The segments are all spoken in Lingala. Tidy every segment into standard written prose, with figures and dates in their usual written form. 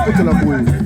côté la bouée.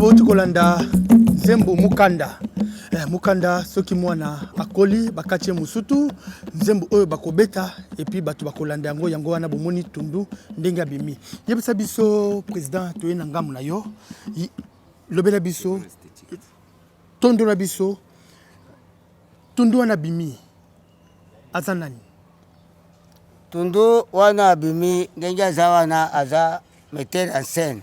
Bauti kolanda Nzembo Mukanda. Mukanda soki mwana akoli bakati musutu Nzembo oyo bakobeta et puis batu bakolanda yango wana bomoni tundu ndenga bimi. Yebisa biso président toyena ngamu na yo. Lobela biso tondo na biso tundu wana bimi azanani. Tundu wana bimi ndenga zawana aza metteur en scène.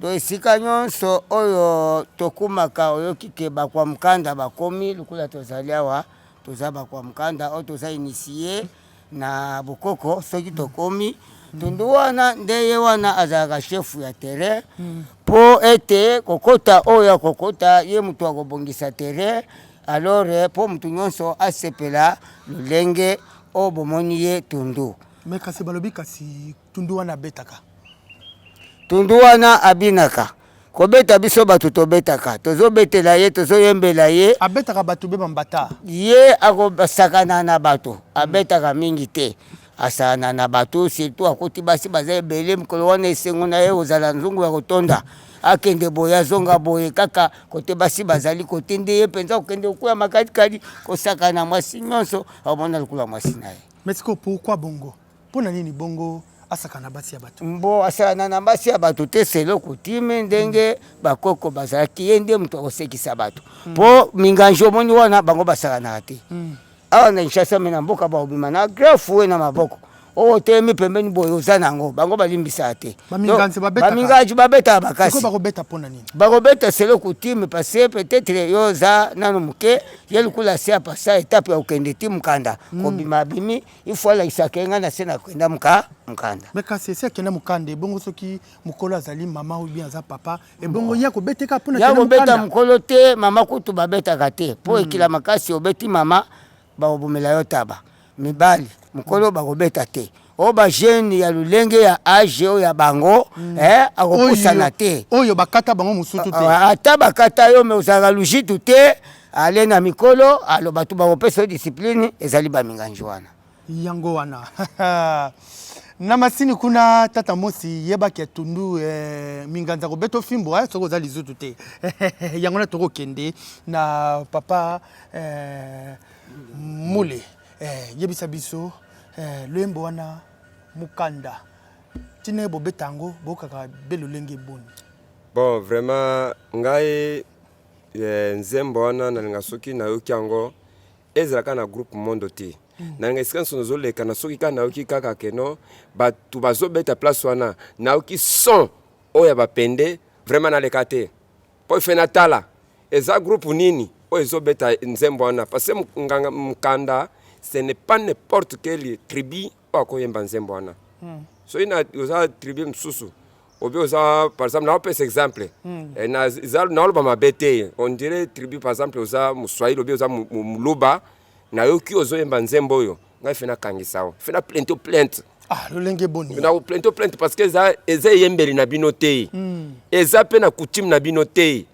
Do esika nyonso oyo tokumaka oyo kikeba kwa mkanda bakomi lukula tozali awa tozaba kwa mkanda o toza initié na bokoko soki tokomi tundu wana ndeye wana azaka chef ya terrain po ete kokota oyo kokota ye mutu akobongisa terrain alors po mutu nyonso asepela lulenge o bomoni ye tundu mekase balobi kasi tundu wana betaka. Tundu wana abinaka. Kobeta biso batu tobetaka. Tozo betela ye, tozo yembela ye. Abetaka batu beba mbata. Ye akobasakana na batu. Abetaka mingi te. Asana na batu. Surtout akoti basi bazaye bele. Mkolo wana esengo na ye ozala nzungu ya kotonda. Akende boya zonga boye kaka. Kote basi bazali kotende ye. Penza kende ukuya makati kadi. Kosakana mwasi nyonso. Amona lukula mwasi na ye. Mesiko pourquoi bongo? Pona nini bongo? Asakana basi ya batu. Mbo asakana na basi ya batu te selo kutime ndenge bakoko bazalaki yende mtu akosekisa batu. Po minganjo moni wana bango basakana te. Awa na Kinshasa mena mboka ba obima na grafu na maboko. O temi pembeni boyo zanango bango balimbisa te. Baminganzi babeta. Baminganzi babeta bakasi. Siko bakobeta pona nini? Bakobeta selo kutime parce peut-être yoza nanu muke yelikula sia pasa étape ya ukende timu kanda. Kobima bimi il faut la isakenga na sena kwenda mkanda. Meka c'est kena mukande bongo soki mukolo azali mama ou bien aza papa et bongo ya ko beteka pona kena mukanda. Ya ko beta mukolo te mama kutu babeta kate. Po ekila makasi obeti mama ba obumela yo taba. Mibali mukolo ba ko beta te. Oba jeune ya lulenge ya age o ya bango akokusana te. Oyo bakata bango musutu te. Ata bakata yo me uzaka lujitu te. Ale na mikolo alo batu ba opesa discipline ezali ba minganjo wana. Yango wana. Na masini kuna tata mosi yeba ke tundu minganza ko beto fimbo soko za lizutu te. Yango na toko kende na papa mule yebisa biso lembo wana Mukanda. Tine bo betango bo kaka belo lenge boni. Bon vraiment ngai Nzembo wana na ngasoki na yoki yango ezalaka na groupe mondo te. Na ngesika sonozo leka na soki kana yoki kaka keno batu bazobeta place wana na yoki son oya bapende vraiment na leka te. Po fena tala eza groupe nini o ezobeta Nzembo wana parce que Mukanda ce n'est pas n'importe quelle tribu ou yemba Nzembo wana. So ina oza tribu msusu. Obi oza par exemple na opes exemple. Na oloba mabete on dirait tribu par exemple oza Muswahili obi oza Muluba na yoki ozo yemba Nzembo oyo. Ngai fena kangisao. Fena plainte. Ah, le lenge boni. Na plainte parce que eza yembeli na bino te. Eza pe na coutume na bino te.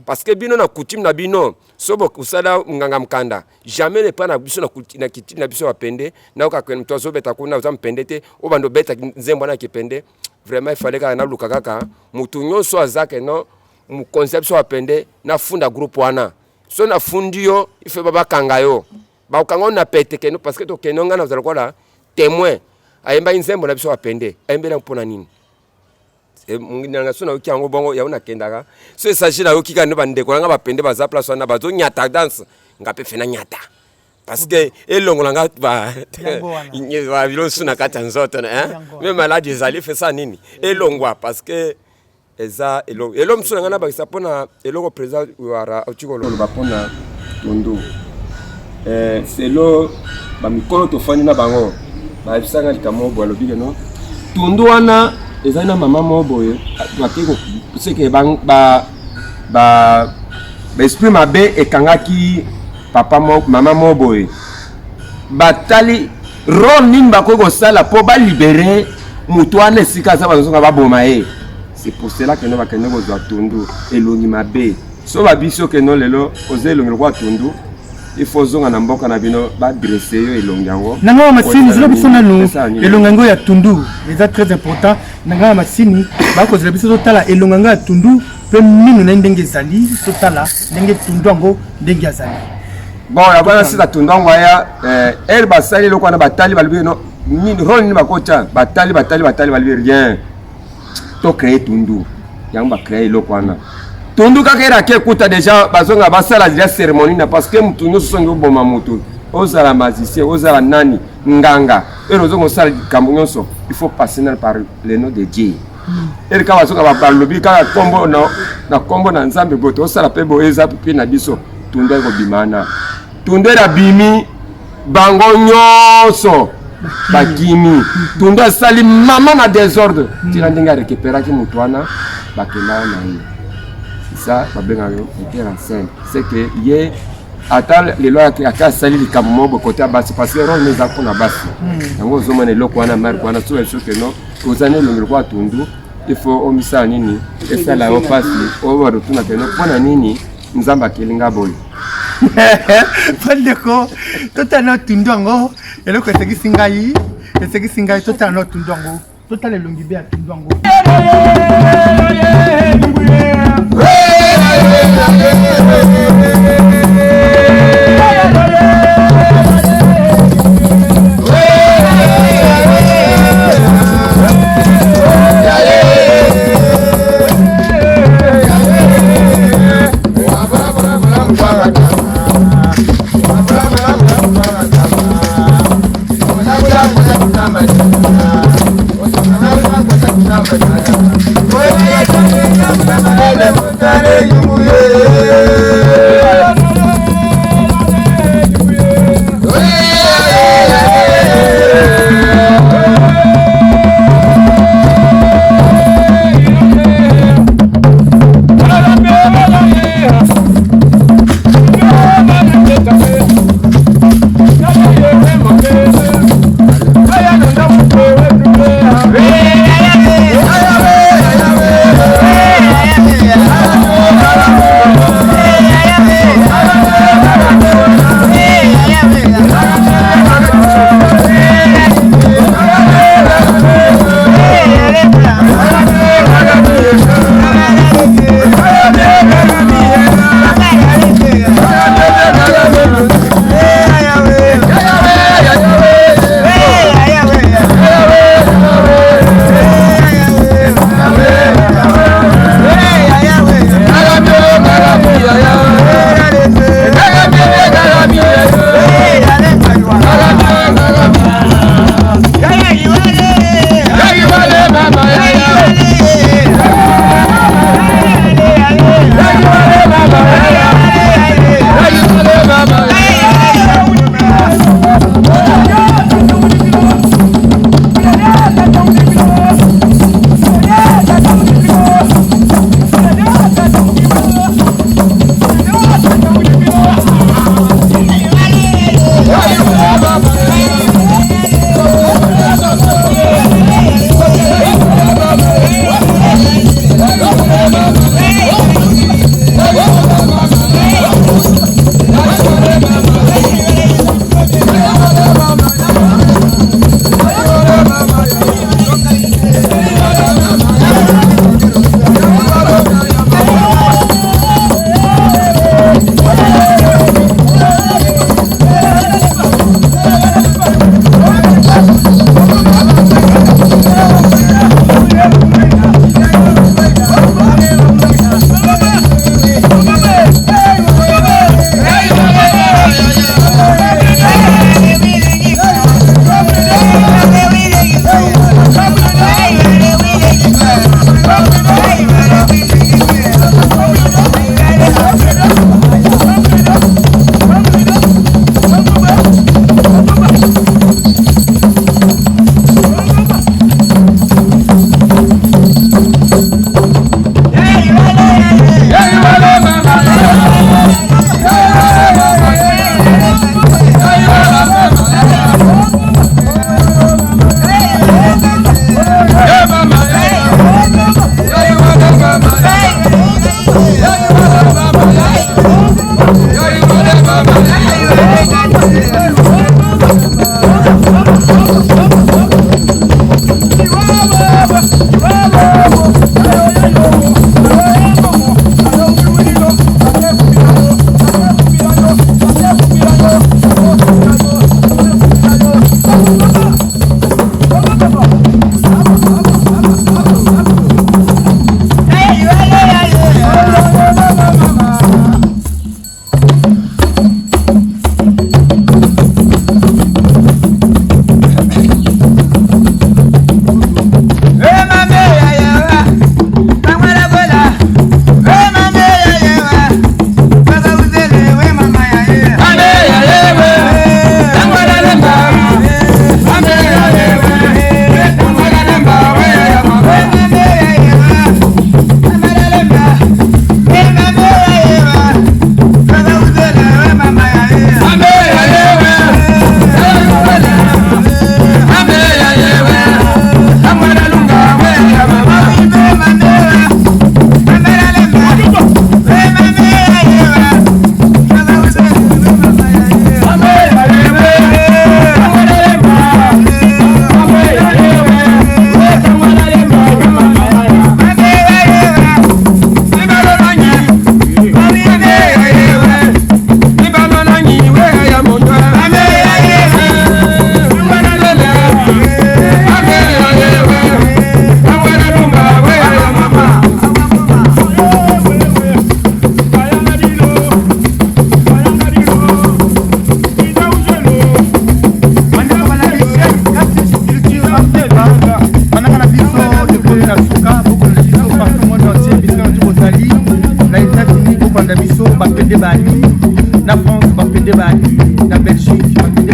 Parce que bino na coutume na bino sobo kusala nganga mkanda. Jamais ne pas na biso na coutume na biso apende na okakwe mtozo beta kuna uza mpende te obando beta Nzembo na kipende. Vraiment il fallait ka na luka kaka mutu nyonso azake no mu conception apende na funda groupe wana. So na fundio il fait baba kangayo. Ba ukango na pete keno parce que to kenonga na uzala kwa témoin. Ayemba Nzembo na biso apende ayembe na mpona nini ngina sona uki yango bongo ya una kendaka so s'agit na uki kana bande ko nga bapende baza place wana bazo nyata dance ngape fena nyata parce que elongo langa ba ba bilo suna kata nzoto na même malade ezali fait ça nini elongwa parce que eza elom suna ngana ba sapona eloko président wara ochikolo ba pona tondo selo ba mikolo to fani na bango ba bisanga likamo bo alobi no tundu wana ezana mama moboye twakiko seke ba esprit mabe ekangaki papa mama moboye batali role nini bakoko sala po ba libérer mutu wana esika za bazonga baboma ye. C'est pour cela que nous va keno ko zwa tundu elongi mabe so ba biso keno lelo ozelongi kwa tundu il faut zonga na mboka na bino ba dresser yo elongi yango nanga masini zelo biso nanu elongango ya tundu c'est très important nanga masini ba ko zela biso tala elongango ya tundu pe minu na ndenge ezali totala ndenge tundwango ndenge azali. Bon ya bana sita tundwango ya elle basali lokwana batali balbi no ni rôle ni bakota batali balbi rien to créer tundu yango ba créer lokwana tundu kaka era ke kuta déjà bazonga basala la cérémonie na parce que mutu nyo songo boma mutu ozala magicien ozala nani nganga ero zongo sala kambo nyonso il faut passer par le nom de Dieu. Elle ka bazonga ba lobi kaka kombo na kombo na nzambe boto osala pe bo eza pe na biso tundu ko bimana tundu era bimi bango nyonso bakimi tundu asali mama na désordre tina ndinga récupérer ki mutwana bakela na ye ça va bien mettre en scène c'est que hier attend les lois qui a sali likambo bo côté basi parce que rôle les akona basi yango zomane loko wana mar kwana tout est sûr que non kozane le kwa tundu il faut omisa nini et ça la opasi o wa rutuna teno pona nini nzamba kelinga boy Pandeko totana tundwango eloko esekisi ngai totana tundwango totala elongi be ya tundwango.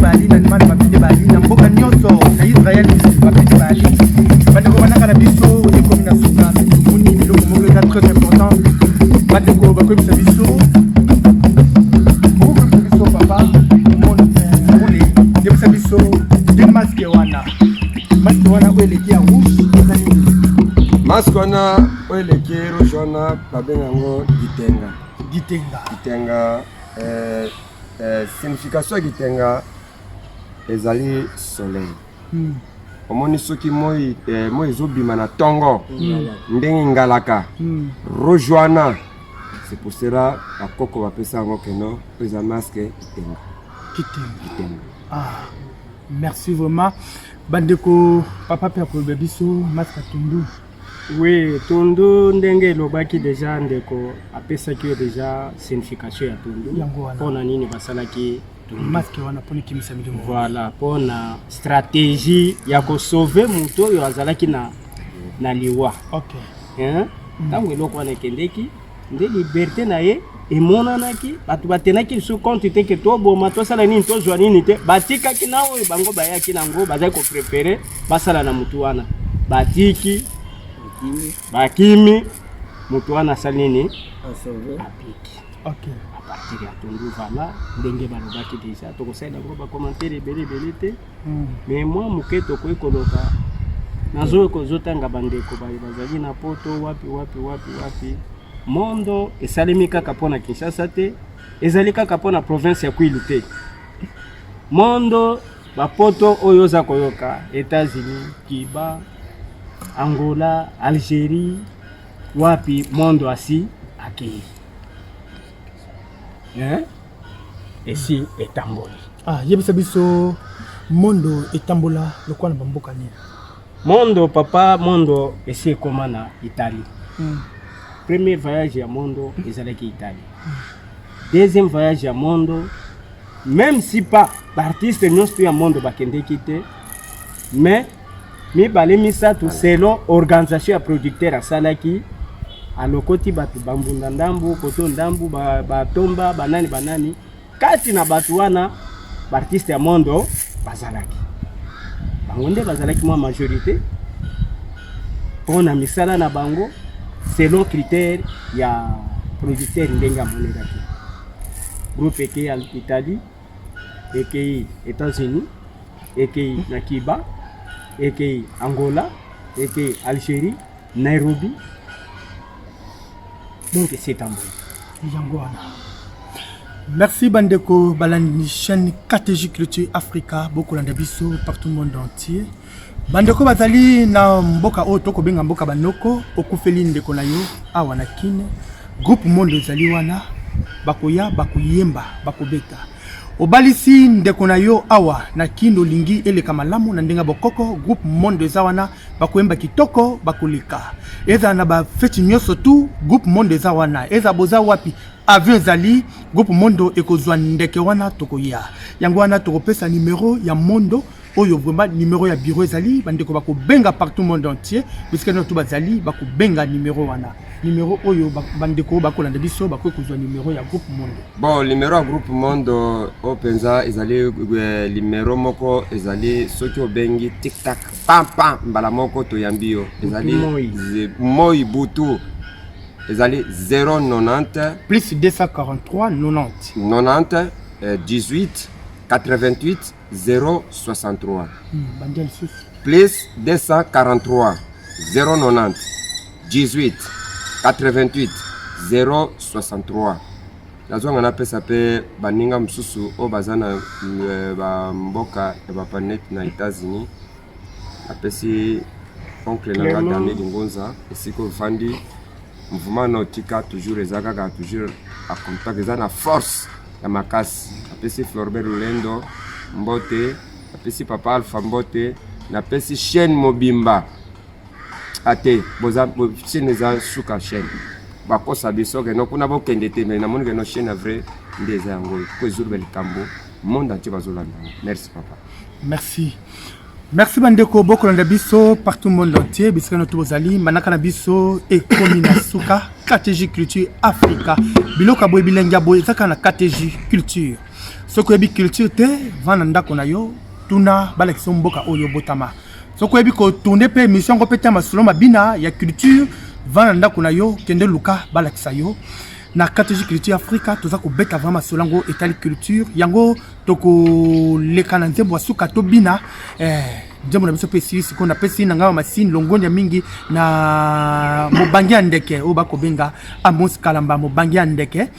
bali na ndima bapite bali na mboka nyonso na Israël bapite bali bandeko banaka na biso ekomi na suka tumuni biloko moko eza très important bandeko bakoyebisa biso papa monde yebisa biso de masque wana oyo eleki ya rouge eza nini masque wana oyo eleki rouge wana babenga yango gitenga signification ya gitenga ezali soleil omoni soki moi ezobima na ntongo ndenge ngalaka rouge wana c'est pour cela bakoko bapesa yango keno eza masque gitenga. Ah, merci vraiment bandeko papa pe akoyeba biso masque tundu. Oui, tundu ndenge elobaki deja ndeko apesaki yo deja signification ya tundu mpona nini basalaki masque wana mpona ekimisa milimo. Voilà, mpona stratégie ya kosauve moto oyo azalaki na liwa. Ntango eloko wana ekendeki nde liberté na ye emonanaki bato batenaki lisusu compte te ke toboma tosala nini tozwa nini te batikaki na oyo bango bayaki nango bazali koprefere basala na motu wana batiki bakimi motu wana asali nini apiki. Apartir ya tundu vala ndenge balobaki deja tokosalela yango bakommentaire ebele te mais mwa moke tokoki koloba nazoyo kozotanga bandeko bazali na poto wapi mondo esalemi kaka mpona Kinshasa te ezali kaka mpona province ya Kwilu te. Mondo bapoto oyo oza koyoka États-Unis, Cuba, Angola, Algérie wapi mondo asi akei esi etamboli. Yebisa biso mondo etambola lokwa na bamboka nini? Mondo papa mondo esi ekoma na Italie. Premier voyage à Mondo, ils allaient Italie. Deuxième voyage à Mondo, même si pas l'artiste non plus à Mondo bakende quitté, mais mi balemi ça tout selon organisation à producteur à Salaki, à lokoti batu bambunda ndambu, koto ndambu, batomba, banani, kati na batu wana artiste à Mondo bazalaki. Bangonde bazalaki moi majorité. On a mis ça là na bango. Selon critères, il y a producteur Ndenga Monegaki. Groupe EKI à Italie, EKI États-Unis, EKI na Cuba, EKI Angola, EKI Algérie, Nairobi. Donc c'est un bon. Merci Bandeko Balani, chaîne KTG Culture Africa, beaucoup d'andabiso partout le monde entier. Bandeko bazali na mboka o toko benga mboka banoko okufeli ndeko na yo awa na kine groupe mondo ezali wana bakoya bakuyemba bakobeta obalisi ndeko na yo awa na kino lingi eleka malamu na ndenga bokoko groupe mondo eza wana bakoyemba kitoko bakoleka eza na ba feti nyoso tu groupe mondo eza wana eza boza wapi avion ezali groupe mondo ekozwa ndeke wana tokoya yango wana tokopesa numéro ya mondo oyo vraiment numéro ya bureau ezali bandeko bako benga partout monde entier puisque nous tout bazali bako benga numéro wana numéro oyo bandeko bako landa biso bako kozwa numéro ya groupe mondo. Bon numéro ya groupe mondo openza ezali numéro moko ezali soki obengi tic tac pam pam mbala moko to yambio ezali moi butu ezali 090 plus 243 90 18 88 063 plus 243 090 18 88 063 nazonga na pesa pe baninga msusu o bazana ba mboka ya bapanet na États-Unis apesi oncle nanga Daniel Ngonza esiko fandi mouvement nautica toujours ezaka toujours à contact ezana force ya makasi apesi Florbert Lulendo mbote apesi papa Alpha mbote na pesi chaîne mobimba ate boza chaîne za suka chaîne bakosa biso ke no kuna bokende te mais na moni ke no chaîne vrai ndeza yango ko zurbe likambo monde entier bazolanda. Merci papa. Merci bandeko boko landa biso partout monde entier bisika no tozali manaka na biso ekomi na suka KTG Culture Africa biloka boy bilenga boy zaka na KTG Culture Soko yebi culture te vana ndako na yo tuna balakisa mboka oyo botama. Soko yebi ko tourner pe émission ko peta masolo mabina ya culture vana ndako na yo kende luka balakisa yo. Na catégorie culture Africa toza ko beta vraiment solango etali culture yango toko lekana nzembo suka to bina nzembo na biso pe sisi ko na pesi na ngama masine longonya mingi na mobangi ndeke o bako benga Amos Kalamba mobangi ndeke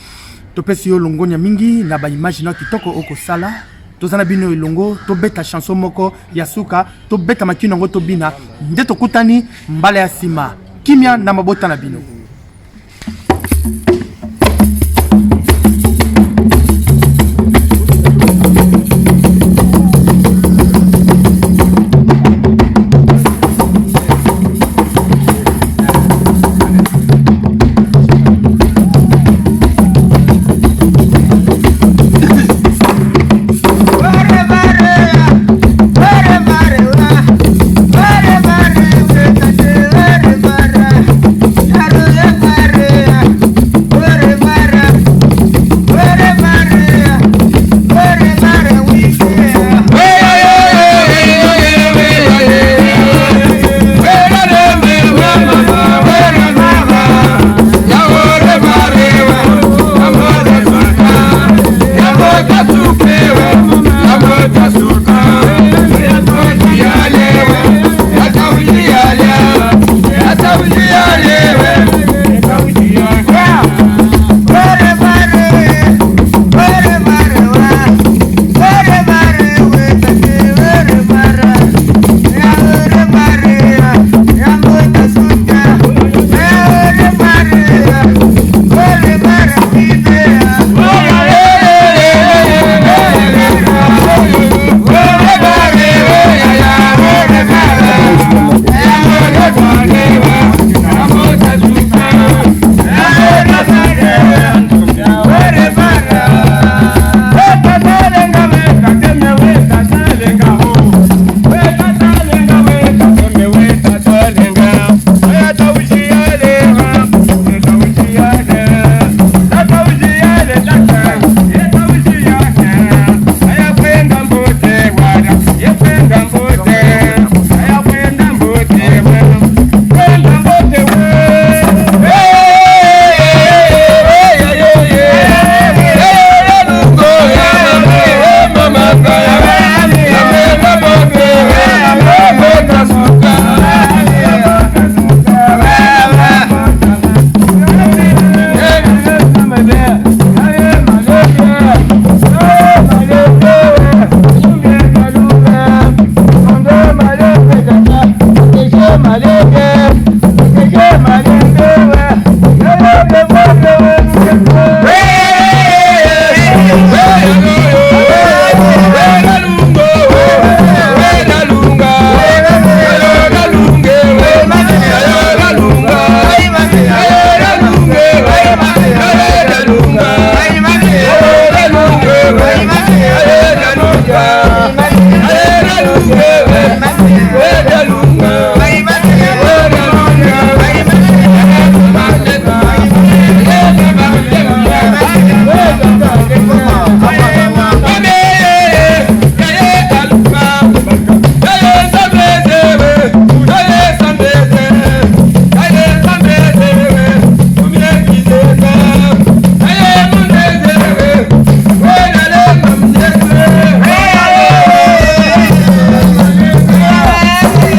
to pesi yo longonya mingi na ba image na kitoko oko sala tozana bino ilongo to beta chanson moko ya suka to beta makino ngo to bina nde to kutani mbala ya sima kimia na mabota na bino.